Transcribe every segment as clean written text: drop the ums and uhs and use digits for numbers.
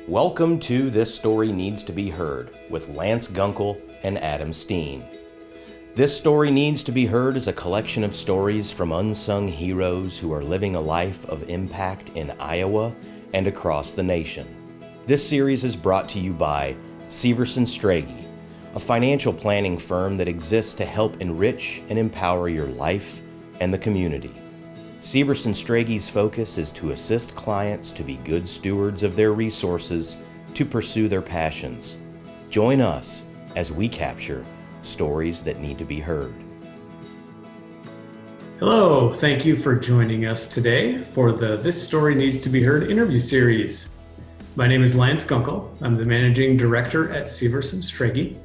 Welcome to This Story Needs to Be Heard with Lance Gunkel and Adam Steen. This Story Needs to Be Heard is a collection of stories from unsung heroes who are living a life of impact in Iowa and across the nation. This series is brought to you by Severson Strage, a financial planning firm that exists to help enrich and empower your life and the community. Severson Strage's focus is to assist clients to be good stewards of their resources to pursue their passions. Join us as we capture stories that need to be heard. Hello, thank you for joining us today for the This Story Needs to Be Heard interview series. My name is Lance Gunkel. I'm the Managing Director at Severson Strage.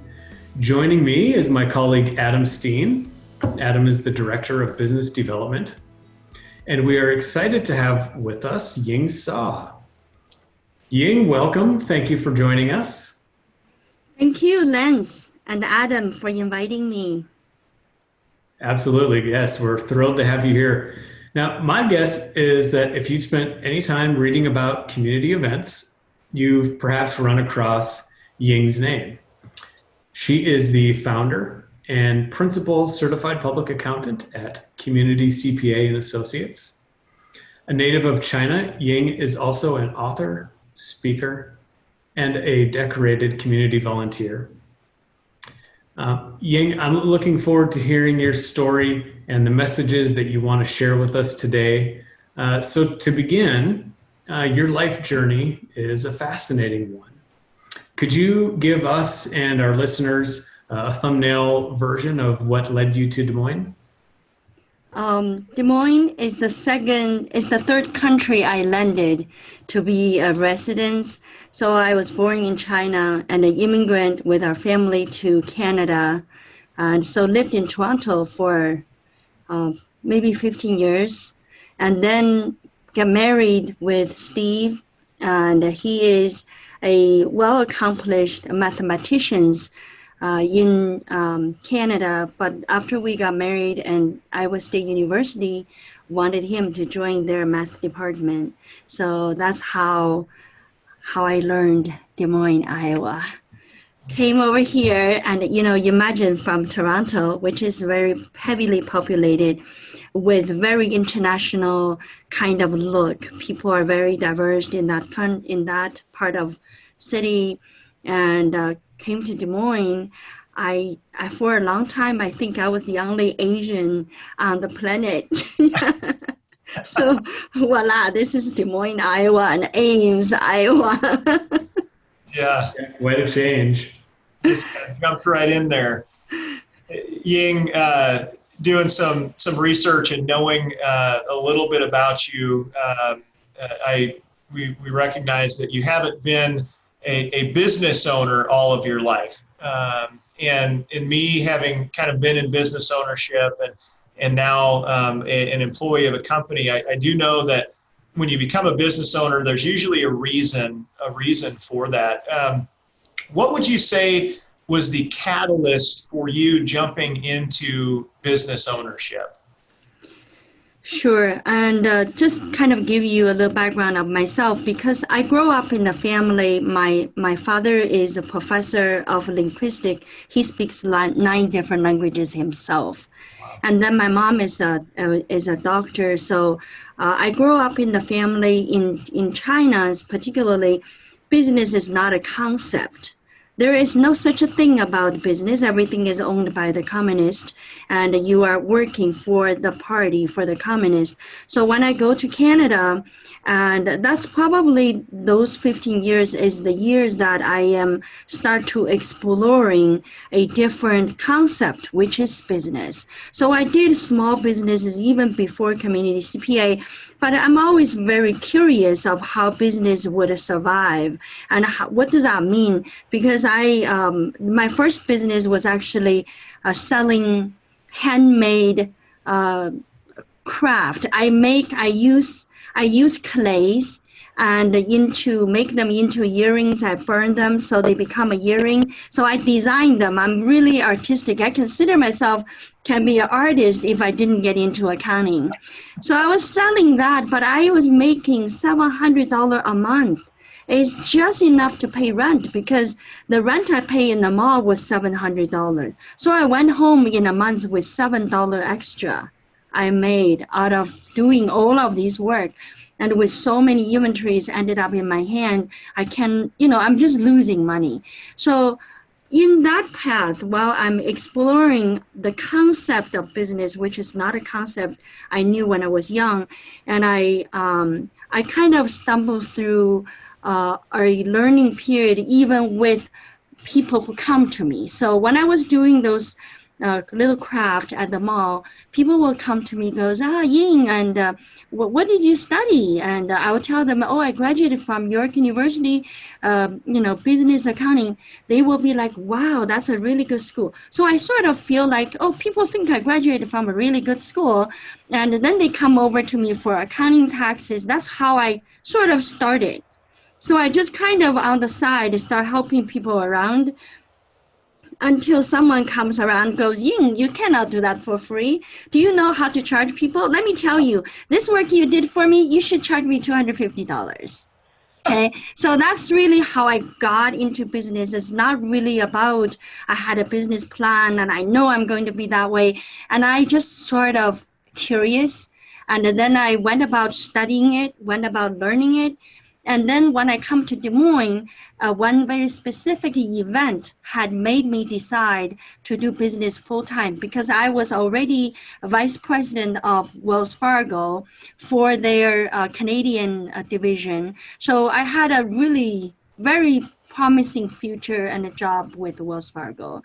Joining me is my colleague Adam Steen. Adam is the Director of Business Development. And we are excited to have with us Ying Sa. Ying, welcome. Thank you for joining us. Thank you, Lance and Adam, for inviting me. Absolutely, yes. We're thrilled to have you here. Now, my guess is that if you've spent any time reading about community events, you've perhaps run across Ying's name. She is the founder and principal certified public accountant at Community CPA and Associates. A native of China, Ying is also an author, speaker, and a decorated community volunteer. Ying, I'm looking forward to hearing your story and the messages that you want to share with us today. So to begin, your life journey is a fascinating one. Could you give us and our listeners a thumbnail version of what led you to Des Moines? Des Moines is the third country I landed to be a resident. So I was born in China and an immigrant with our family to Canada. And so lived in Toronto for maybe 15 years. And then got married with Steve. And he is a well-accomplished mathematician in Canada, but after we got married and Iowa State University wanted him to join their math department. So that's how I learned Des Moines, Iowa. Came over here and, imagine from Toronto, which is very heavily populated with very international kind of look. People are very diverse in that part of city, and came to Des Moines. I for a long time, I think I was the only Asian on the planet. So voila, this is Des Moines, Iowa, and Ames, Iowa. Yeah. Way to change. Just jumped right in there. Ying, doing some research and knowing a little bit about you, we recognize that you haven't been a business owner all of your life. And in me having kind of been in business ownership and now an employee of a company, I do know that when you become a business owner, there's usually a reason for that. What would you say was the catalyst for you jumping into business ownership? Sure, and just kind of give you a little background of myself, because I grew up in a family. My father is a professor of linguistics. He speaks 9 different languages himself. Wow. And then my mom is a doctor. So I grew up in the family in China, particularly. Business is not a concept. There is no such a thing about business. Everything is owned by the communist, and you are working for the party, for the communist. So when I go to Canada, and that's probably those 15 years is the years that I am start to exploring a different concept, which is business. So I did small businesses even before Community CPA. But I'm always very curious of how business would survive and what does that mean? Because my first business was actually selling handmade craft. I use clays and make them into earrings. I burn them so they become a earring. So I designed them. I'm really artistic. I consider myself can be an artist if I didn't get into accounting. So I was selling that, but I was making $700 a month. is just enough to pay rent because the rent I pay in the mall was $700. So I went home in a month with $7 extra I made out of doing all of this work. And with so many inventories ended up in my hand, I'm just losing money. So in that path, while I'm exploring the concept of business, which is not a concept I knew when I was young, and I kind of stumbled through a learning period, even with people who come to me. So when I was doing those little craft at the mall, people will come to me, goes, Ying, and what did you study? And I will tell them, I graduated from York University, business accounting. They will be like, wow, that's a really good school. So I sort of feel like, people think I graduated from a really good school. And then they come over to me for accounting, taxes. That's how I sort of started. So I just kind of on the side start helping people around until someone comes around and goes, Ying, you cannot do that for free. Do you know how to charge people? Let me tell you, this work you did for me, you should charge me $250. Okay, so that's really how I got into business. It's not really about I had a business plan and I know I'm going to be that way. And I just sort of curious. And then I went about studying it, went about learning it. And then when I come to Des Moines, one very specific event had made me decide to do business full time because I was already a vice president of Wells Fargo for their Canadian division. So I had a really very promising future and a job with Wells Fargo.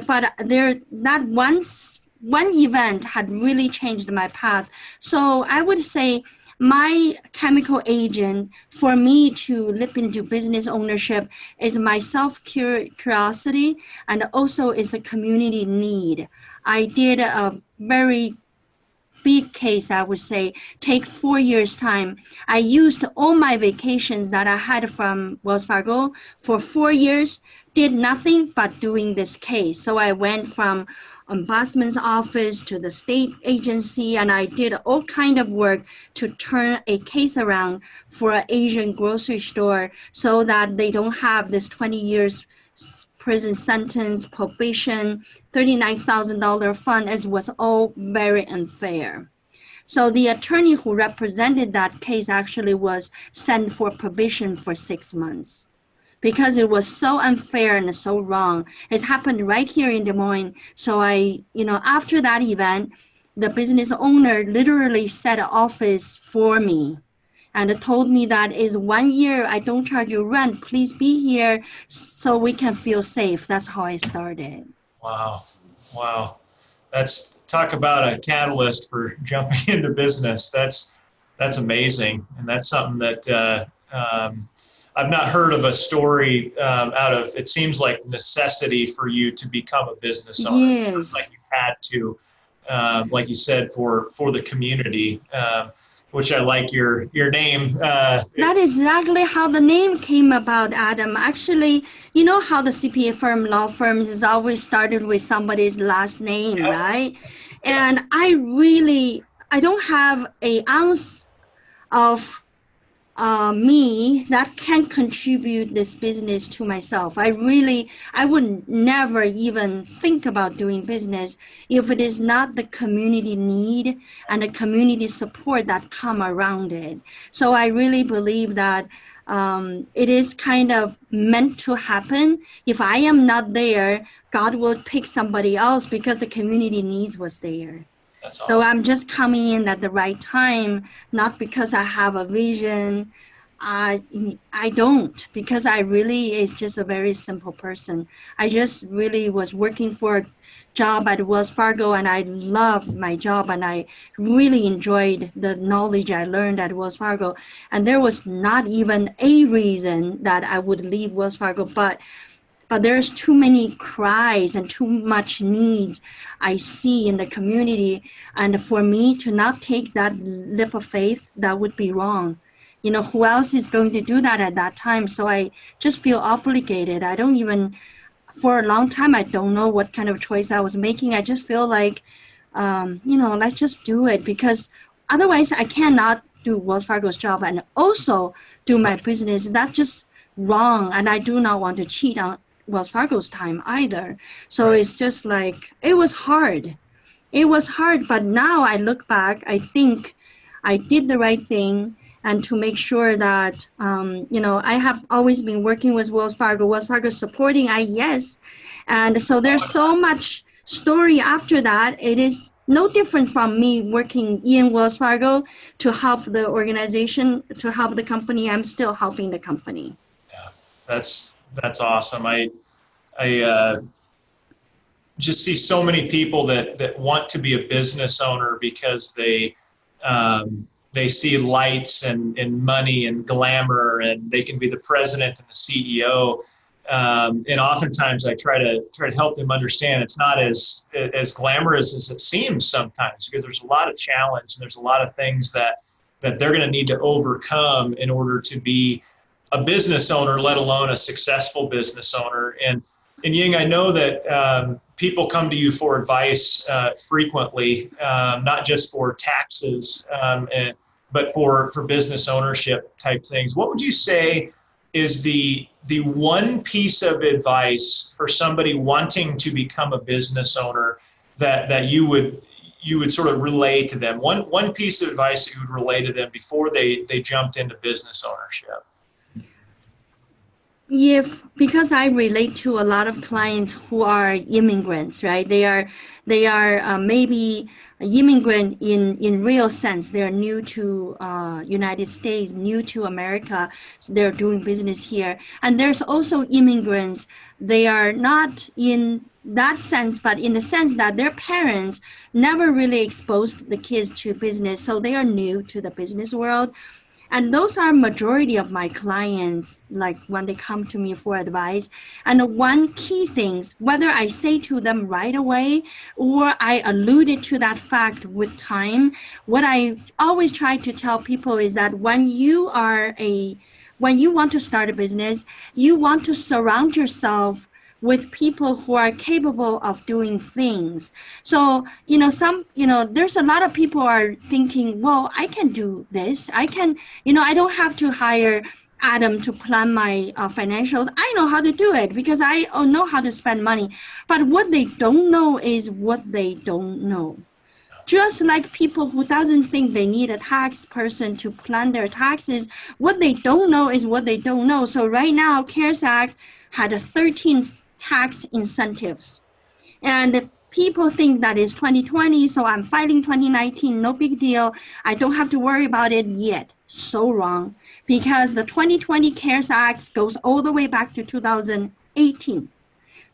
But there, not once, one event had really changed my path. So I would say my chemical agent for me to leap into business ownership is my self-curiosity and also is a community need. I did a very big case, I would say, take 4 years time. I used all my vacations that I had from Wells Fargo for 4 years, did nothing but doing this case. So I went from ombudsman's office to the state agency, and I did all kind of work to turn a case around for an Asian grocery store so that they don't have this 20 years prison sentence, probation, $39,000 fine. It was all very unfair. So the attorney who represented that case actually was sent for probation for 6 months because it was so unfair and so wrong. It happened right here in Des Moines. So after that event, the business owner literally set an office for me and told me that is 1 year, I don't charge you rent. Please be here so we can feel safe. That's how I started. Wow. That's talk about a catalyst for jumping into business. That's amazing. And that's something that I've not heard of a story out of, it seems like necessity for you to become a business owner. Yes. It's like you had to, like you said, for the community, which I like your name. That is exactly how the name came about, Adam. Actually, you know how the CPA firm, law firms is always started with somebody's last name, yeah. Right? And I don't have an ounce of me that can contribute this business to myself. I would never even think about doing business if it is not the community need and the community support that come around it. So I really believe that it is kind of meant to happen. If I am not there, God will pick somebody else because the community needs was there. Awesome. So I'm just coming in at the right time, not because I have a vision. I don't, because I really is just a very simple person. I just really was working for a job at Wells Fargo, and I loved my job, and I really enjoyed the knowledge I learned at Wells Fargo. And there was not even a reason that I would leave Wells Fargo, but there's too many cries and too much needs I see in the community. And for me to not take that leap of faith, that would be wrong. Who else is going to do that at that time? So I just feel obligated. I don't even, for a long time, I don't know what kind of choice I was making. I just feel like, let's just do it, because otherwise I cannot do Wells Fargo's job and also do my business. That's just wrong. And I do not want to cheat on Wells Fargo's time either. So it's just like, it was hard. It was hard, but now I look back, I think I did the right thing, and to make sure that, I have always been working with Wells Fargo supporting yes. And so there's so much story after that. It is no different from me working in Wells Fargo to help the organization, to help the company. I'm still helping the company. Yeah, that's awesome. I just see so many people that want to be a business owner because they see lights and money and glamour, and they can be the president and the CEO. And oftentimes I try to help them understand it's not as glamorous as it seems sometimes, because there's a lot of challenge and there's a lot of things that they're going to need to overcome in order to be a business owner, let alone a successful business owner. And Ying, I know that people come to you for advice frequently, not just for taxes, but for business ownership type things. What would you say is the one piece of advice for somebody wanting to become a business owner that you would sort of relay to them? One piece of advice that you would relay to them before they jumped into business ownership? Because I relate to a lot of clients who are immigrants, right? They are maybe immigrant in real sense. They're new to United States, new to America. So they're doing business here. And there's also immigrants. They are not in that sense, but in the sense that their parents never really exposed the kids to business. So they are new to the business world. And those are majority of my clients, like when they come to me for advice. And one key things, whether I say to them right away or I alluded to that fact with time, what I always try to tell people is that when you want to start a business, you want to surround yourself with people who are capable of doing things. So, there's a lot of people are thinking, well, I can do this. I can, I don't have to hire Adam to plan my financials. I know how to do it because I know how to spend money. But what they don't know is what they don't know. Just like people who doesn't think they need a tax person to plan their taxes, what they don't know is what they don't know. So right now, CARES Act had a 13 tax incentives. And people think that is 2020, so I'm filing 2019, no big deal. I don't have to worry about it yet. So wrong, because the 2020 CARES Act goes all the way back to 2018.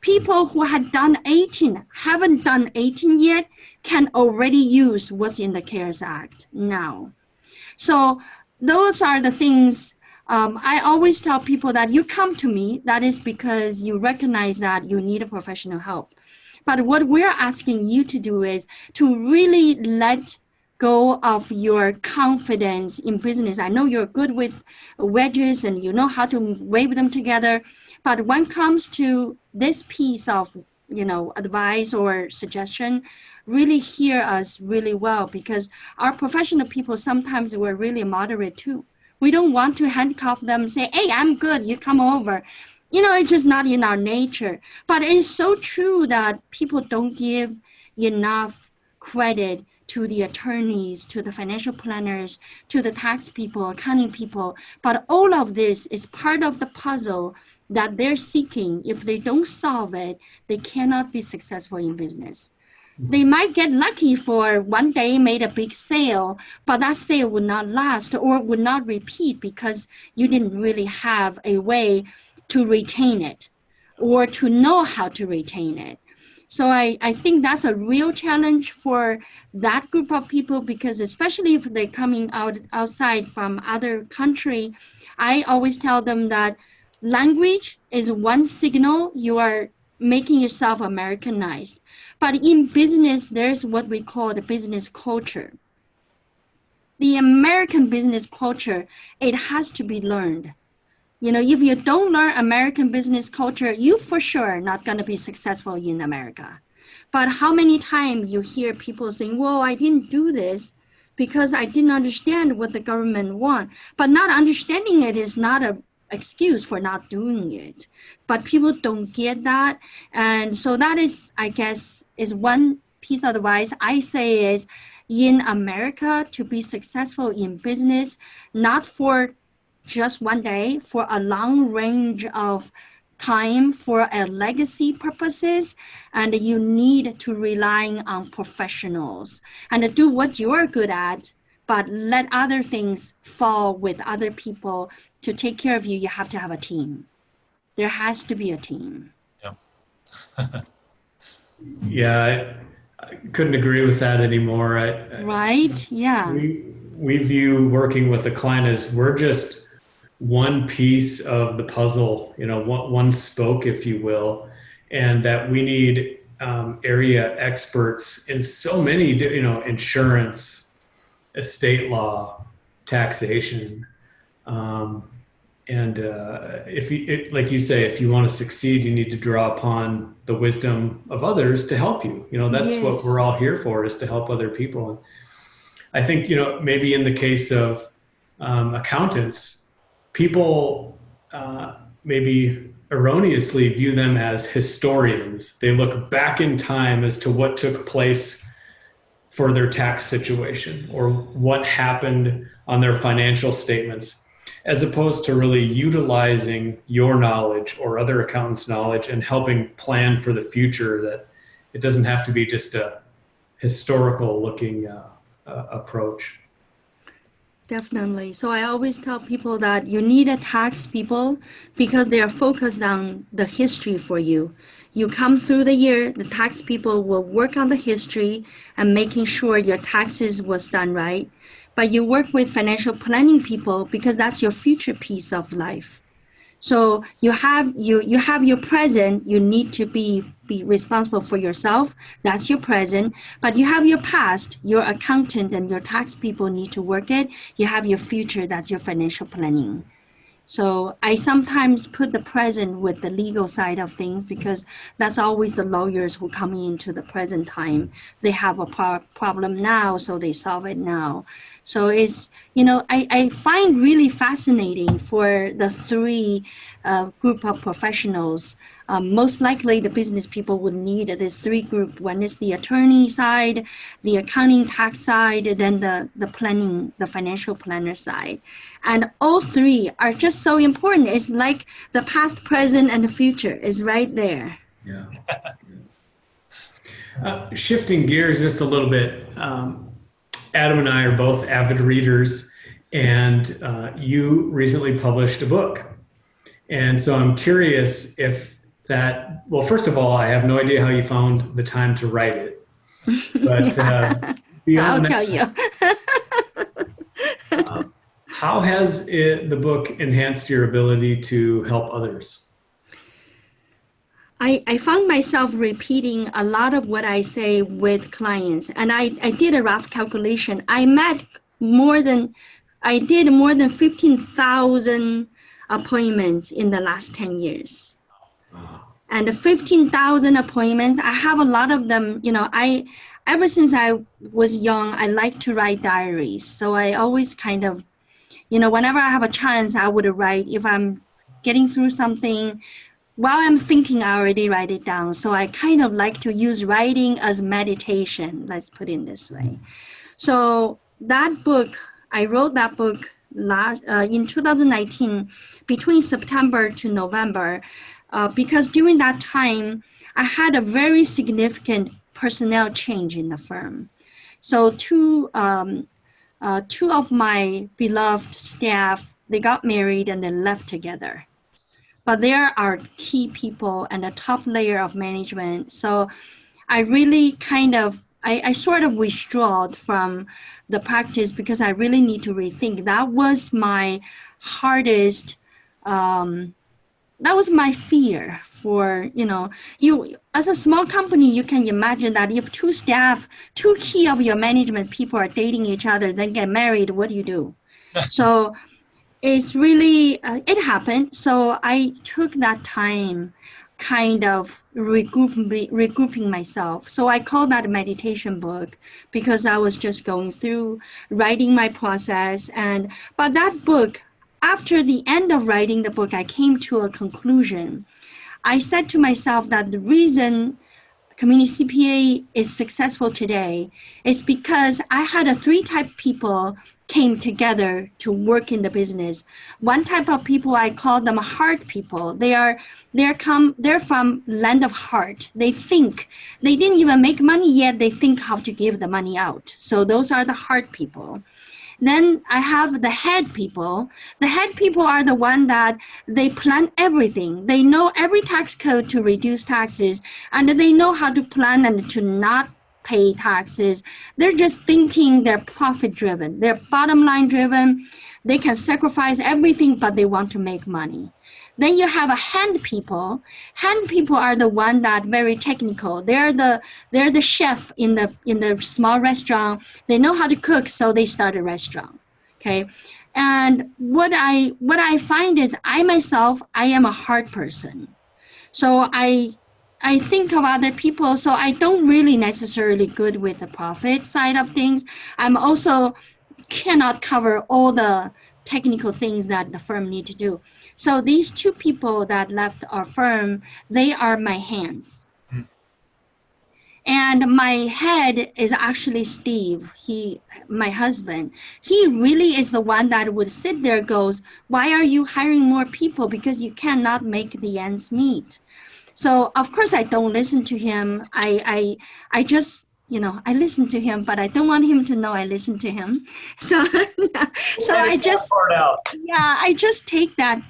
People who had done 18, haven't done 18 yet, can already use what's in the CARES Act now. So those are the things. I always tell people that you come to me, that is because you recognize that you need a professional help. But what we're asking you to do is to really let go of your confidence in business. I know you're good with wedges and you know how to wave them together, but when it comes to this piece of, advice or suggestion, really hear us really well, because our professional people, sometimes we're really moderate too. We don't want to handcuff them and say, hey, I'm good, you come over. It's just not in our nature. But it's so true that people don't give enough credit to the attorneys, to the financial planners, to the tax people, accounting people. But all of this is part of the puzzle that they're seeking. If they don't solve it, they cannot be successful in business. They might get lucky for one day, made a big sale, but that sale would not last or would not repeat because you didn't really have a way to retain it or to know how to retain it. So I think that's a real challenge for that group of people, because especially if they're coming outside from other country, I always tell them that language is one signal you are making yourself Americanized. But in business, there's what we call the business culture. The American business culture, it has to be learned. If you don't learn American business culture, you for sure are not going to be successful in America. But how many times you hear people saying, well, I didn't do this because I didn't understand what the government want. But not understanding it is not a excuse for not doing it. But people don't get that. And so that is, I guess, is one piece of advice I say is in America to be successful in business, not for just one day, for a long range of time, for a legacy purposes, and you need to rely on professionals and do what you're good at, but let other things fall with other people to take care of you. You have to have a team. There has to be a team. Yeah. Yeah, I couldn't agree with that anymore. Right? Yeah. We view working with a client as we're just one piece of the puzzle, one spoke, if you will, and that we need area experts in so many, insurance, estate law, taxation, and like you say, if you want to succeed, you need to draw upon the wisdom of others to help you. That's Yes. what we're all here for, is to help other people. And I think, maybe in the case of accountants, people maybe erroneously view them as historians. They look back in time as to what took place for their tax situation or what happened on their financial statements, as opposed to really utilizing your knowledge or other accountants' knowledge and helping plan for the future, that it doesn't have to be just a historical looking approach. Definitely. So I always tell people that you need a tax people because they are focused on the history for you. You come through the year, the tax people will work on the history and making sure your taxes was done right. But you work with financial planning people because that's your future piece of life. So you have your present, you need to be responsible for yourself. That's your present. But you have your past, your accountant and your tax people need to work it. You have your future, that's your financial planning. So I sometimes put the present with the legal side of things because that's always the lawyers who come into the present time. They have a problem now, so they solve it now. So it's, I find really fascinating for the three group of professionals. Most likely the business people would need this three group. One is the attorney side, the accounting tax side, and then the planning, the financial planner side. And all three are just so important. It's like the past, present, and the future is right there. Yeah. Shifting gears just a little bit, Adam and I are both avid readers, and you recently published a book. And so I'm curious if that, well, first of all, I have no idea how you found the time to write it. But I'll tell you. How has the book enhanced your ability to help others? I found myself repeating a lot of what I say with clients, and I did a rough calculation. I did more than 15,000 appointments in the last 10 years. Wow. And the 15,000 appointments, I have a lot of them, ever since I was young, I like to write diaries. So I always kind of, whenever I have a chance, I would write. If I'm getting through something, while I'm thinking, I already write it down. So I kind of like to use writing as meditation, let's put it this way. So that book, I wrote that book in 2019, between September to November, because during that time, I had a very significant personnel change in the firm. So two of my beloved staff, they got married and they left together. But they are key people and the top layer of management. So I really I sort of withdrew from the practice because I really need to rethink. That was my hardest, that was my fear for, you as a small company, you can imagine that if two key of your management people are dating each other, then get married, what do you do? So it's really, it happened. So I took that time kind of regrouping myself. So I call that a meditation book because I was just going through writing my process. But that book, after the end of writing the book, I came to a conclusion. I said to myself that the reason Community CPA is successful today is because I had a three type people came together to work in the business. One type of people, I call them heart people. They're from land of heart. They think they didn't even make money yet. They think how to give the money out. So those are the heart people. Then I have the head people. The head people are the one that they plan everything. They know every tax code to reduce taxes, and they know how to plan and to not pay taxes. They're just thinking they're profit driven. They're bottom line driven. They can sacrifice everything, but they want to make money. Then you have a hand people. Hand people are the one that very technical. They're the chef in the small restaurant. They know how to cook, so they start a restaurant. Okay, and what I find is I myself, I am a hard person, so I think of other people. So I don't really necessarily good with the profit side of things. I'm also cannot cover all the technical things that the firm need to do. So these two people that left our firm, they are my hands. And my head is actually Steve, my husband. He really is the one that would sit there goes, why are you hiring more people? Because you cannot make the ends meet. So of course I don't listen to him. I just, I listen to him, but I don't want him to know I listen to him. So, so I just take that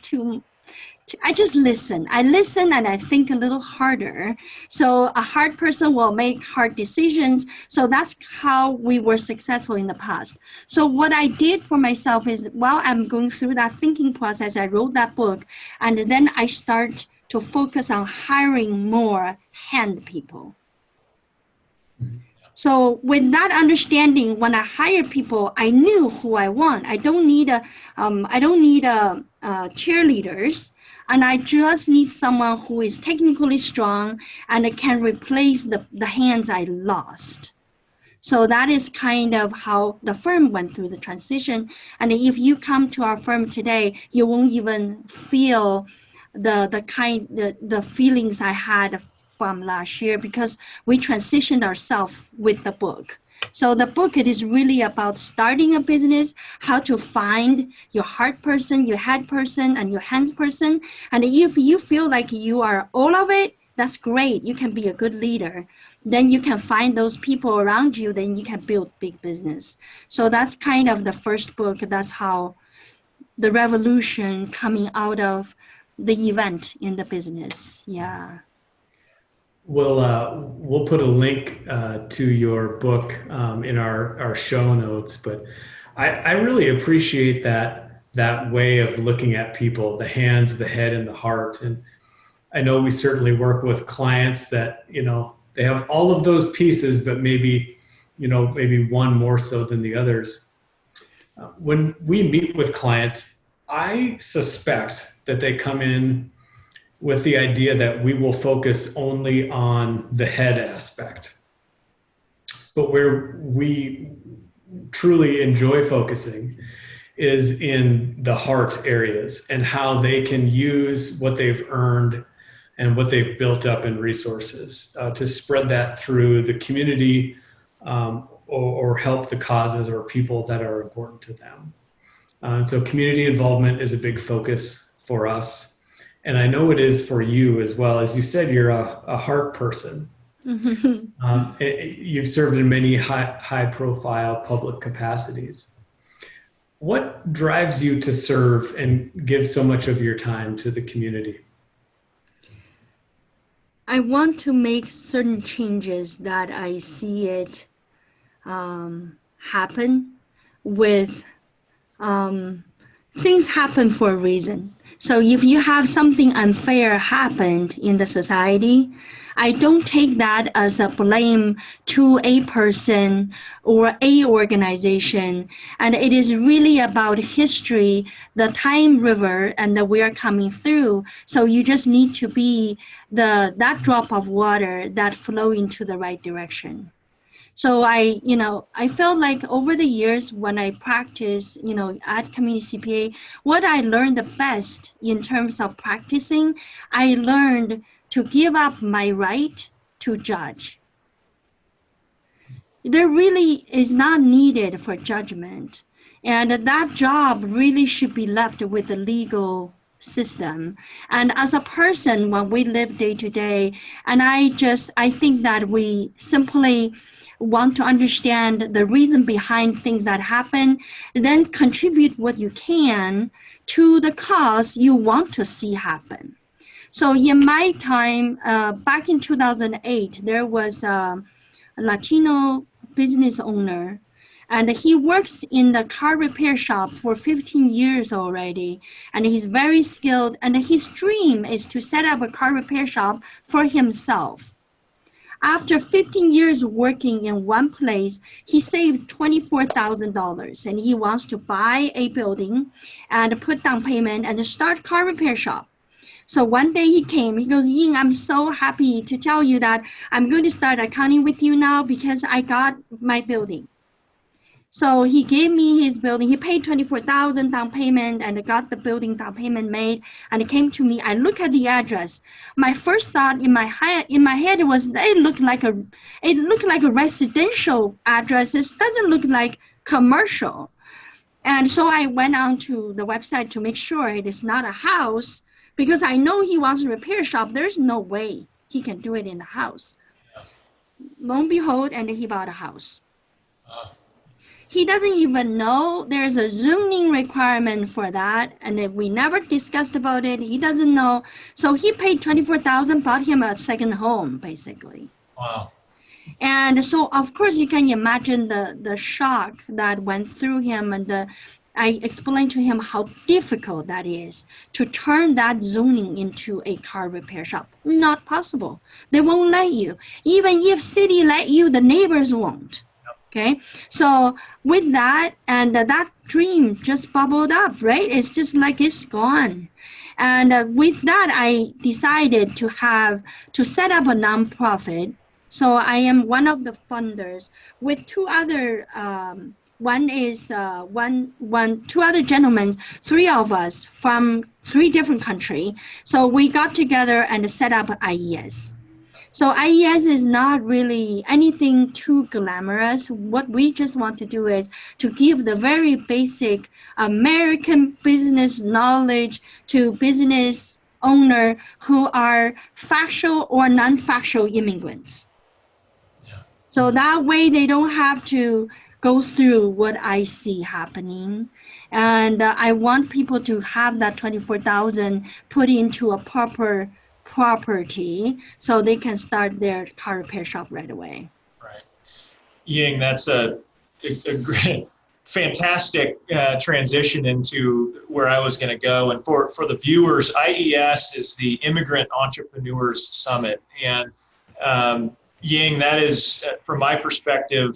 I just listen. I listen and I think a little harder. So a hard person will make hard decisions. So that's how we were successful in the past. So what I did for myself is while I'm going through that thinking process, I wrote that book, and then I start to focus on hiring more hand people. So with that understanding, when I hire people, I knew who I want. I don't need cheerleaders, and I just need someone who is technically strong and can replace the hands I lost. So that is kind of how the firm went through the transition. And if you come to our firm today, you won't even feel the feelings I had from last year, because we transitioned ourselves with the book. So the book, it is really about starting a business, how to find your heart person, your head person, and your hands person. And if you feel like you are all of it, that's great. You can be a good leader. Then you can find those people around you, then you can build big business. So that's kind of the first book. That's how the revolution coming out of the event in the business. Yeah. We'll put a link to your book in our show notes, but I really appreciate that way of looking at people, the hands, the head, and the heart. And I know we certainly work with clients that, they have all of those pieces, but maybe one more so than the others. When we meet with clients, I suspect that they come in with the idea that we will focus only on the head aspect. But where we truly enjoy focusing is in the heart areas and how they can use what they've earned and what they've built up in resources to spread that through the community or help the causes or people that are important to them. So community involvement is a big focus for us. And I know it is for you as well. As you said, you're a heart person. You've served in many high-profile public capacities. What drives you to serve and give so much of your time to the community? I want to make certain changes that I see it happen with things happen for a reason. So if you have something unfair happened in the society, I don't take that as a blame to a person or a organization. And it is really about history, the time river, and that we are coming through. So you just need to be that drop of water that flow into the right direction. So I felt like over the years when I practice, at Community CPA, what I learned the best in terms of practicing, I learned to give up my right to judge. There really is not needed for judgment. And that job really should be left with the legal system. And as a person, when we live day to day, and I think that we simply want to understand the reason behind things that happen, and then contribute what you can to the cause you want to see happen. So in my time, back in 2008, there was a Latino business owner, and he works in the car repair shop for 15 years already, and he's very skilled, and his dream is to set up a car repair shop for himself. After 15 years working in one place, he saved $24,000, and he wants to buy a building and put down payment and start car repair shop. So one day he came, he goes, Ying, I'm so happy to tell you that I'm going to start accounting with you now because I got my building. So he gave me his building. He paid $24,000 down payment and got the building down payment made. And it came to me. I look at the address. My first thought in my head was it looked like a residential address. It doesn't look like commercial. And so I went on to the website to make sure it is not a house, because I know he wants a repair shop. There's no way he can do it in the house. Lo and behold, and he bought a house. He doesn't even know there's a zoning requirement for that, and we never discussed about it. He doesn't know. So he paid $24,000, bought him a second home, basically. Wow. And so, of course, you can imagine the shock that went through him, and I explained to him how difficult that is to turn that zoning into a car repair shop. Not possible. They won't let you. Even if city let you, the neighbors won't. Okay, so with that, and that dream just bubbled up, right? It's just like it's gone. And with that, I decided to set up a nonprofit. So I am one of the funders with two other, two other gentlemen, three of us from 3 different countries. So we got together and set up IES. So IES is not really anything too glamorous. What we just want to do is to give the very basic American business knowledge to business owners who are factual or non-factual immigrants. Yeah. So that way they don't have to go through what I see happening. And I want people to have that 24,000 put into a proper property so they can start their car repair shop right away. Right. Ying, that's a great, fantastic transition into where I was going to go. And for the viewers, IES is the Immigrant Entrepreneurs Summit. And Ying, that is, from my perspective,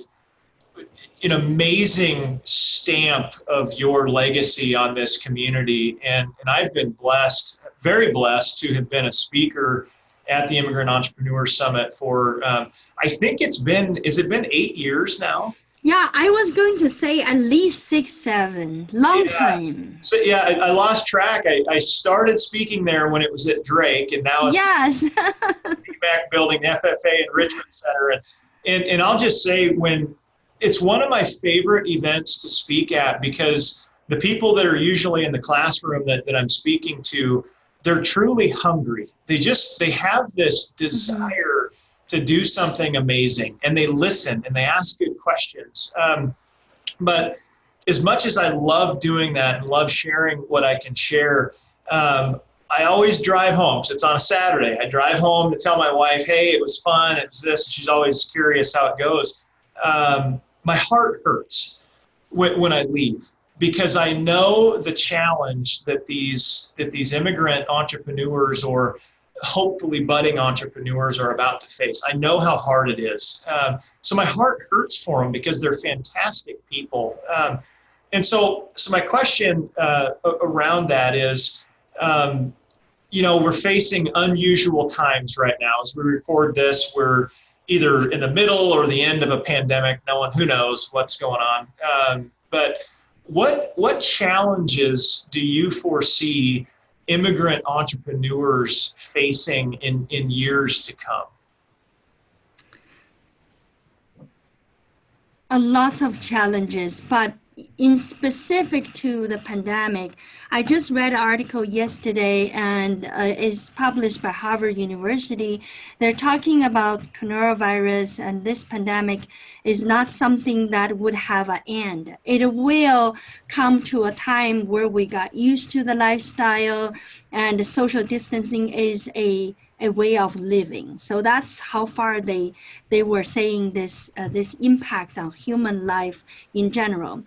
an amazing stamp of your legacy on this community. And I've been blessed, very blessed, to have been a speaker at the Immigrant Entrepreneur Summit for, I think has it been 8 years now? Yeah, I was going to say at least 6, 7, long time. So yeah, I lost track. I started speaking there when it was at Drake, and now it's yes. back building FFA and Richmond Center. And I'll just say, it's one of my favorite events to speak at, because the people that are usually in the classroom that I'm speaking to, they're truly hungry. They have this desire to do something amazing, and they listen and they ask good questions. But as much as I love doing that and love sharing what I can share, I always drive home. So it's on a Saturday. I drive home to tell my wife, hey, it was fun, it was this. She's always curious how it goes. My heart hurts when I leave, because I know the challenge that these immigrant entrepreneurs or hopefully budding entrepreneurs are about to face. I know how hard it is. So my heart hurts for them because they're fantastic people. And so my question around that is, we're facing unusual times right now. As we record this, we're either in the middle or the end of a pandemic. Who knows what's going on. But what challenges do you foresee immigrant entrepreneurs facing in years to come? A lot of challenges, but in specific to the pandemic, I just read an article yesterday and is published by Harvard University. They're talking about coronavirus, and this pandemic is not something that would have an end. It will come to a time where we got used to the lifestyle, and social distancing is a way of living. So that's how far they were saying this impact on human life in general.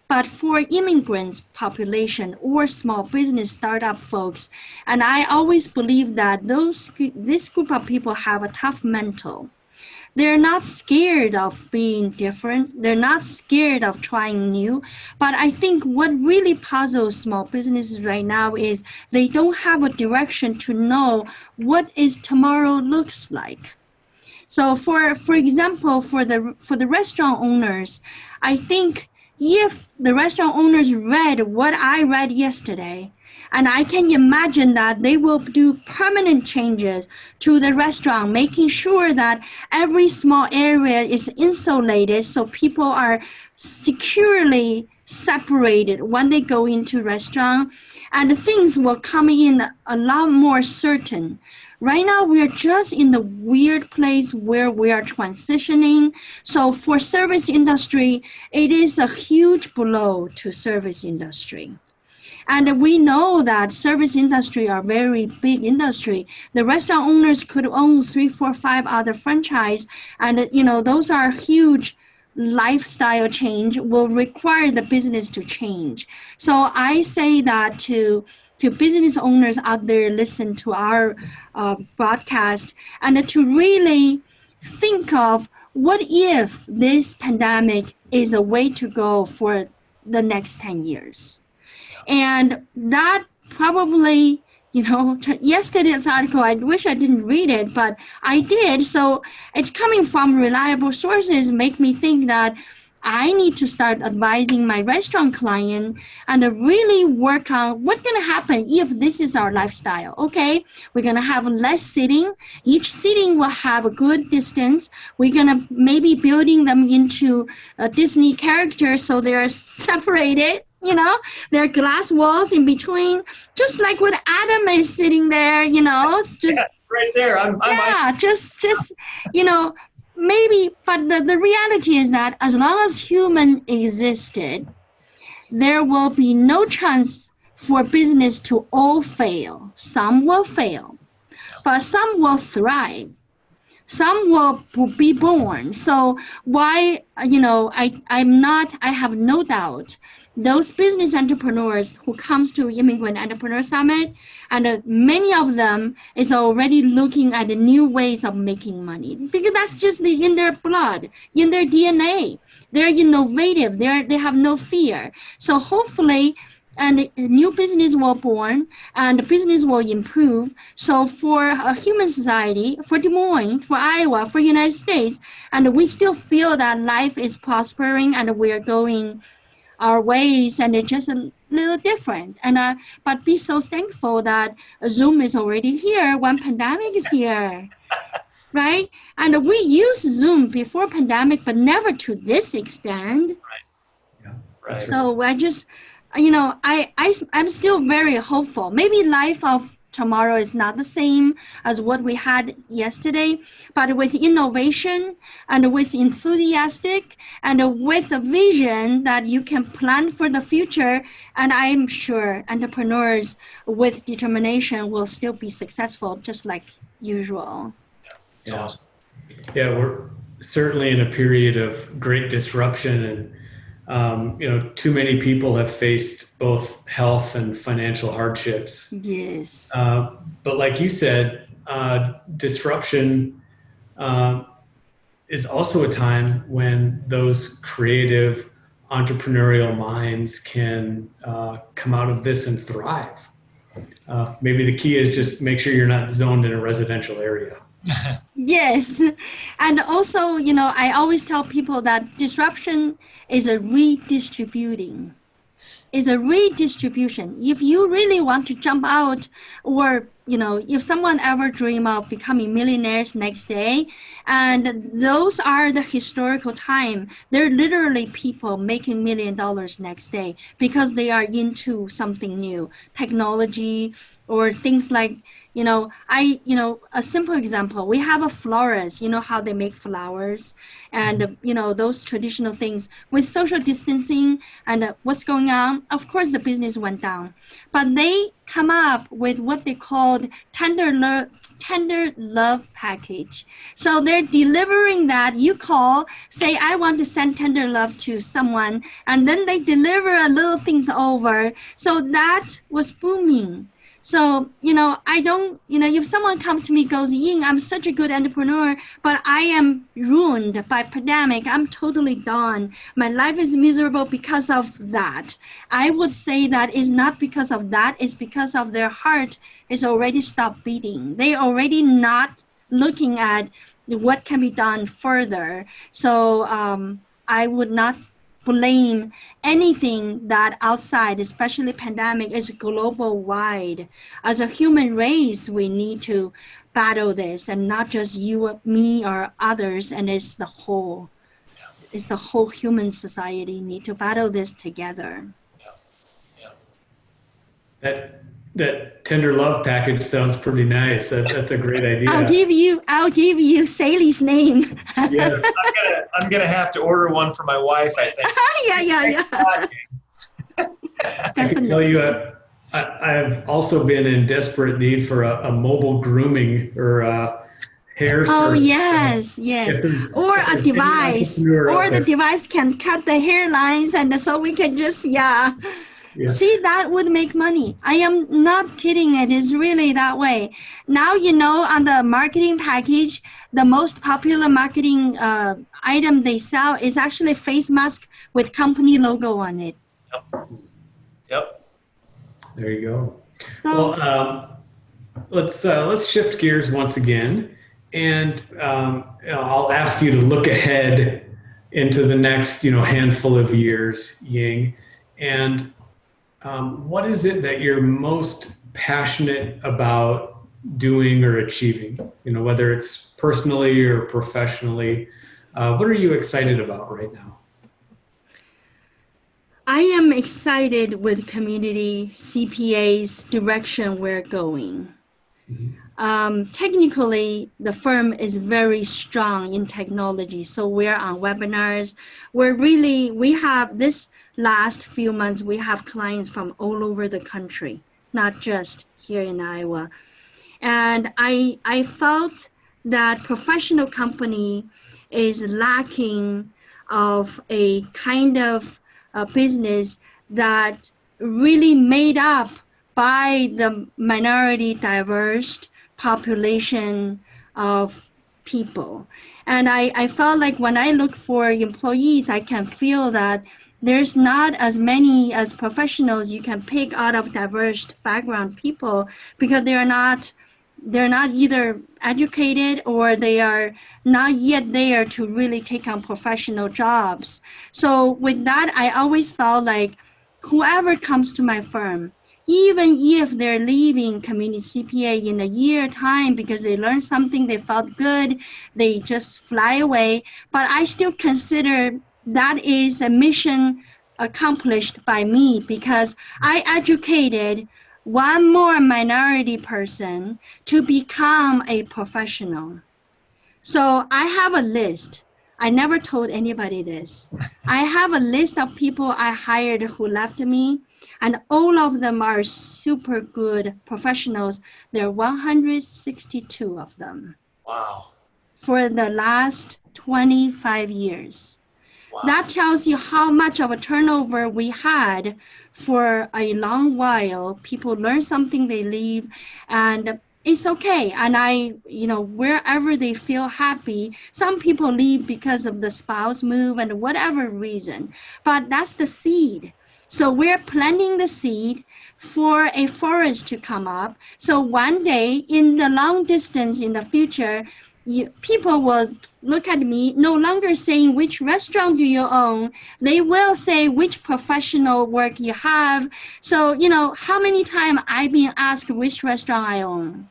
But for immigrants population or small business startup folks, and I always believe that this group of people have a tough mental. They're not scared of being different. They're not scared of trying new. But I think what really puzzles small businesses right now is they don't have a direction to know what is tomorrow looks like. So for example, for the restaurant owners, I think if the restaurant owners read what I read yesterday, and I can imagine that they will do permanent changes to the restaurant, making sure that every small area is insulated so people are securely separated when they go into restaurant, and things will come in a lot more certain. Right now, we are just in the weird place where we are transitioning. So for service industry, it is a huge blow to service industry. And we know that service industry are very big industry. The restaurant owners could own 3, 4, 5 other franchise. And those are huge lifestyle change, will require the business to change. So I say that to business owners out there, listen to our broadcast, and to really think of what if this pandemic is a way to go for the next 10 years. And that probably, yesterday's article, I wish I didn't read it, but I did. So it's coming from reliable sources, make me think that I need to start advising my restaurant client and really work on what's going to happen if this is our lifestyle. Okay, we're going to have less seating. Each seating will have a good distance. We're going to maybe building them into a Disney character so they're separated. There are glass walls in between, just like what Adam is sitting there, just right there. Maybe, but the reality is that as long as human existed, there will be no chance for business to all fail. Some will fail, but some will thrive. Some will be born. So why, I have no doubt those business entrepreneurs who comes to Immigrant Entrepreneur Summit, and many of them is already looking at the new ways of making money, because that's just in their blood, in their DNA. They're innovative. They have no fear. So hopefully, and new business will born, and the business will improve. So for a human society, for Des Moines, for Iowa, for United States, and we still feel that life is prospering and we are going our ways, and it's just a little different. And but be so thankful that Zoom is already here when pandemic is here, right? And we use Zoom before pandemic, but never to this extent. Right. Yeah. Right. So I just, I'm still very hopeful. Maybe life of tomorrow is not the same as what we had yesterday, but with innovation and with enthusiastic and with a vision that you can plan for the future, and I'm sure entrepreneurs with determination will still be successful just like usual. Yeah. Awesome. Yeah, we're certainly in a period of great disruption, and Too many people have faced both health and financial hardships. Yes. But like you said, disruption is also a time when those creative entrepreneurial minds can come out of this and thrive. Maybe the key is just make sure you're not zoned in a residential area. Yes. And also, I always tell people that disruption is a redistributing. Is a redistribution. If you really want to jump out, or if someone ever dream of becoming millionaires next day, and those are the historical time, they're literally people making $1 million next day because they are into something new, technology or things like, a simple example, we have a florist, how they make flowers and, those traditional things. With social distancing and what's going on, of course, the business went down. But they come up with what they called tender love package. So they're delivering that. You call, say, I want to send tender love to someone, and then they deliver a little things over. So that was booming. So, I don't, if someone comes to me goes, Ying, I'm such a good entrepreneur, but I am ruined by pandemic. I'm totally done. My life is miserable because of that. I would say that is not because of that. It's because of their heart is already stopped beating. They already not looking at what can be done further. So I would not blame anything that outside, especially pandemic, is global wide. As a human race, we need to battle this, and not just you, me, or others, and it's the whole. It's the whole human society need to battle this together. That tender love package sounds pretty nice. That's a great idea. I'll give you Sally's name. Yes. I'm gonna have to order one for my wife, I think. Yeah. I can tell you, I've also been in desperate need for a mobile grooming or hair. Oh, service. yes. Or a device, or the device can cut the hairlines, and so we can just, Yeah. See, that would make money. I am not kidding. It is really that way. Now, on the marketing package, the most popular marketing item they sell is actually face mask with company logo on it. Yep. There you go. So, Well, let's shift gears once again, and I'll ask you to look ahead into the next handful of years, Ying, and what is it that you're most passionate about doing or achieving? Whether it's personally or professionally, what are you excited about right now? I am excited with Community CPA's direction we're going. Technically, the firm is very strong in technology. So we're on webinars. We have this last few months, we have clients from all over the country, not just here in Iowa. And I felt that professional company is lacking of a kind of business that really made up by the minority diverse population of people. And I felt like when I look for employees, I can feel that there's not as many as professionals you can pick out of diverse background people, because they're not either educated or they are not yet there to really take on professional jobs. So with that, I always felt like whoever comes to my firm, even if they're leaving Community CPA in a year time because they learned something, they felt good, they just fly away. But I still consider that is a mission accomplished by me, because I educated one more minority person to become a professional. So I have a list. I never told anybody this. I have a list of people I hired who left me, and all of them are super good professionals. There are 162 of them. Wow. For the last 25 years. That tells you how much of a turnover we had for a long while. People learn something, they leave, and it's okay. And wherever they feel happy, some people leave because of the spouse move and whatever reason, but that's the seed. So we're planting the seed for a forest to come up. So one day in the long distance in the future, people will look at me no longer saying which restaurant do you own. They will say which professional work you have. So, how many times I've been asked which restaurant I own?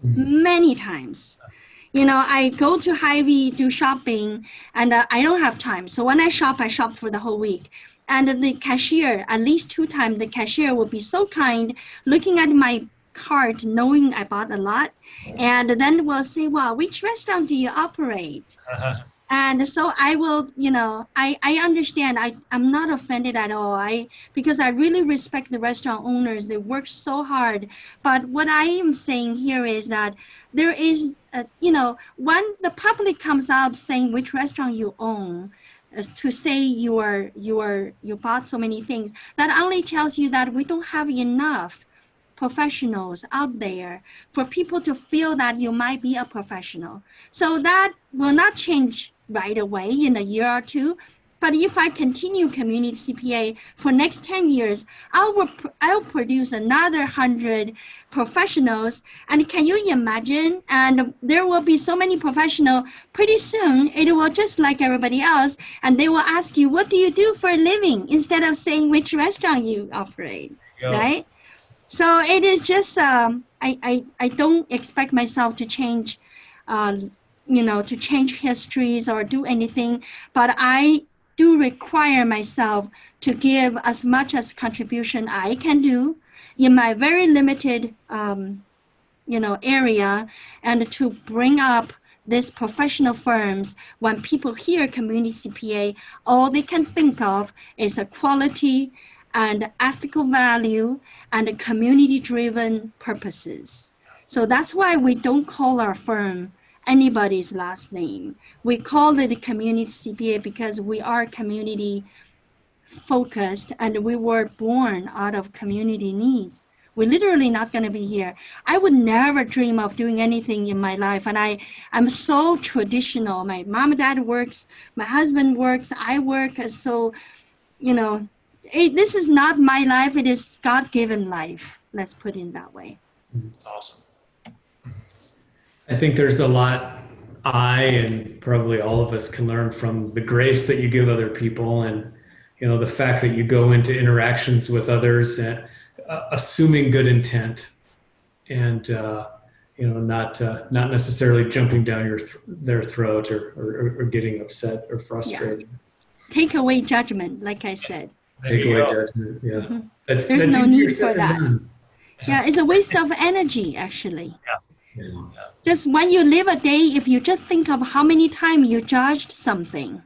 Many times. I go to Hy-Vee, do shopping, and I don't have time. So when I shop for the whole week. And the cashier, at least 2 times, the cashier will be so kind, looking at my cart, knowing I bought a lot, and then will say, well, which restaurant do you operate? And so I will, I understand. I'm not offended at all. Because I really respect the restaurant owners. They work so hard. But what I am saying here is that there is, when the public comes out saying which restaurant you own, to say you bought so many things, that only tells you that we don't have enough professionals out there for people to feel that you might be a professional. So that will not change right away in a year or two. But if I continue Community CPA for next 10 years, I'll produce another 100 professionals. And can you imagine? And there will be so many professionals. Pretty soon, it will just like everybody else. And they will ask you, what do you do for a living? Instead of saying which restaurant you operate, right? So it is just, I don't expect myself to change, to change histories or do anything, but I do require myself to give as much as contribution I can do in my very limited, area, and to bring up these professional firms. When people hear Community CPA, all they can think of is a quality and ethical value and community-driven purposes. So that's why we don't call our firm anybody's last name. We call it Community CPA because we are community focused and we were born out of community needs. We're literally not going to be here. I would never dream of doing anything in my life. And I'm so traditional. My mom and dad works, my husband works, I work. So, this is not my life. It is God-given life. Let's put it that way. Awesome. I think there's a lot I and probably all of us can learn from the grace that you give other people, and the fact that you go into interactions with others assuming good intent, and not necessarily jumping down their throat or getting upset or frustrated. Yeah. Take away judgment, like I said. Take away judgment. Yeah, Mm-hmm. There's no need for that. Yeah, it's a waste of energy, actually. Yeah. Just when you live a day, if you just think of how many times you judged something.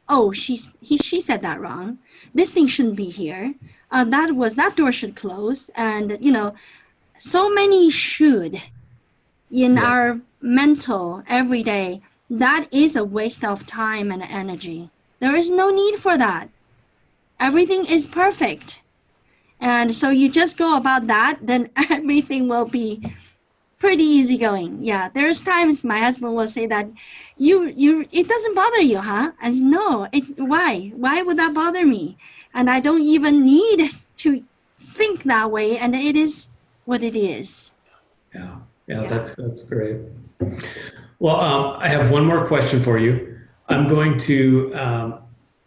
Oh, she said that wrong. This thing shouldn't be here. That door should close. And, so many should in our mental every day. That is a waste of time and energy. There is no need for that. Everything is perfect. And so you just go about that, then everything will be pretty easygoing. Yeah, there's times my husband will say that it doesn't bother you, huh? And no, why? Why would that bother me? And I don't even need to think that way, and it is what it is. Yeah. That's great. Well, I have one more question for you. I'm going to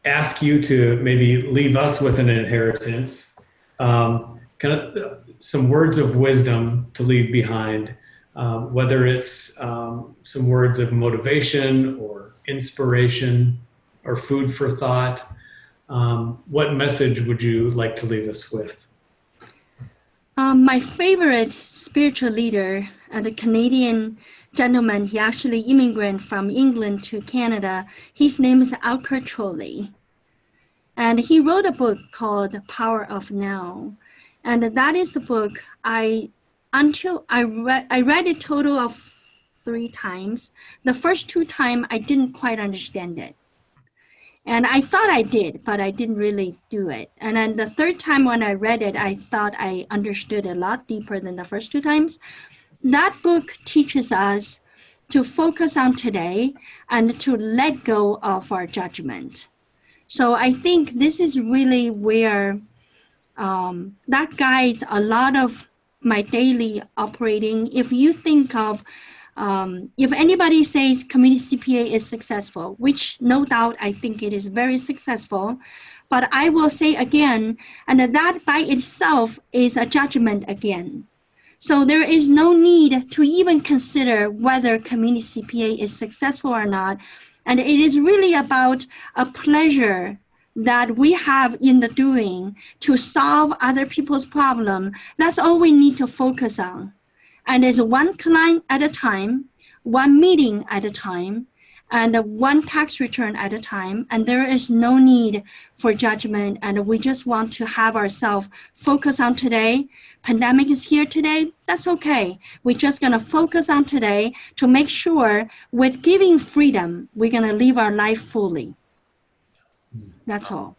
ask you to maybe leave us with an inheritance, kind of some words of wisdom to leave behind, whether it's some words of motivation or inspiration or food for thought. What message would you like to leave us with? My favorite spiritual leader, the Canadian gentleman, he actually immigrated from England to Canada. His name is Alker Trolley. And he wrote a book called The Power of Now. And that is the book I read a total of 3 times. The first 2 times, I didn't quite understand it. And I thought I did, but I didn't really do it. And then the third time when I read it, I thought I understood a lot deeper than the first two times. That book teaches us to focus on today and to let go of our judgment. So I think this is really where that guides a lot of my daily operating. If you think of, if anybody says Community CPA is successful, which no doubt I think it is very successful, but I will say again, and that by itself is a judgment again. So there is no need to even consider whether Community CPA is successful or not. And it is really about a pleasure that we have in the doing to solve other people's problem. That's all we need to focus on. And it's one client at a time, one meeting at a time, and one tax return at a time. And there is no need for judgment. And we just want to have ourselves focus on today. Pandemic is here today. That's okay. We're just going to focus on today to make sure with giving freedom, we're going to live our life fully. That's all.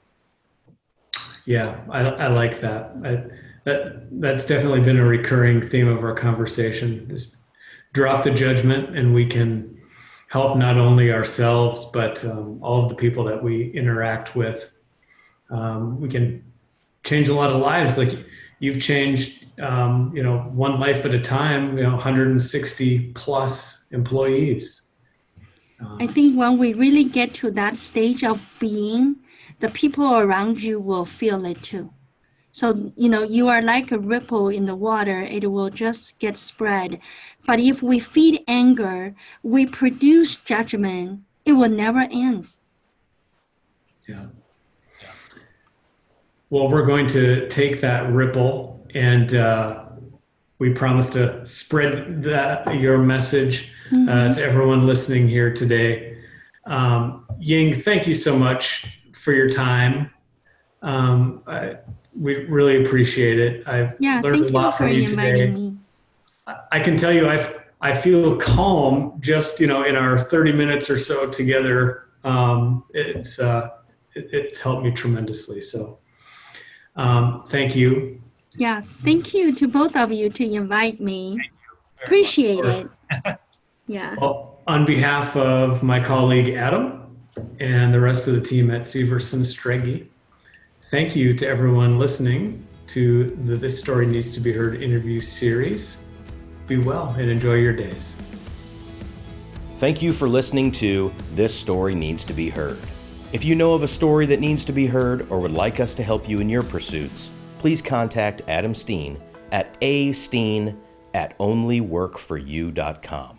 Yeah, I like that. That's definitely been a recurring theme of our conversation. Just drop the judgment, and we can help not only ourselves, but all of the people that we interact with. We can change a lot of lives. Like you've changed, one life at a time, 160 plus employees. I think when we really get to that stage of being, the people around you will feel it too. So, you are like a ripple in the water. It will just get spread. But if we feed anger, we produce judgment, it will never end. Yeah. Well, we're going to take that ripple, and we promise to spread your message to everyone listening here today. Ying, thank you so much for your time. We really appreciate it. I learned a lot from you today. Me. I can tell you, I feel calm just in our 30 minutes or so together. It's helped me tremendously. So thank you. Yeah, thank you to both of you to invite me. Appreciate it. Yeah. Well, on behalf of my colleague Adam and the rest of the team at Severson Strege, thank you to everyone listening to the This Story Needs to Be Heard interview series. Be well and enjoy your days. Thank you for listening to This Story Needs to Be Heard. If you know of a story that needs to be heard or would like us to help you in your pursuits, please contact Adam Steen at asteen@onlyworkforyou.com.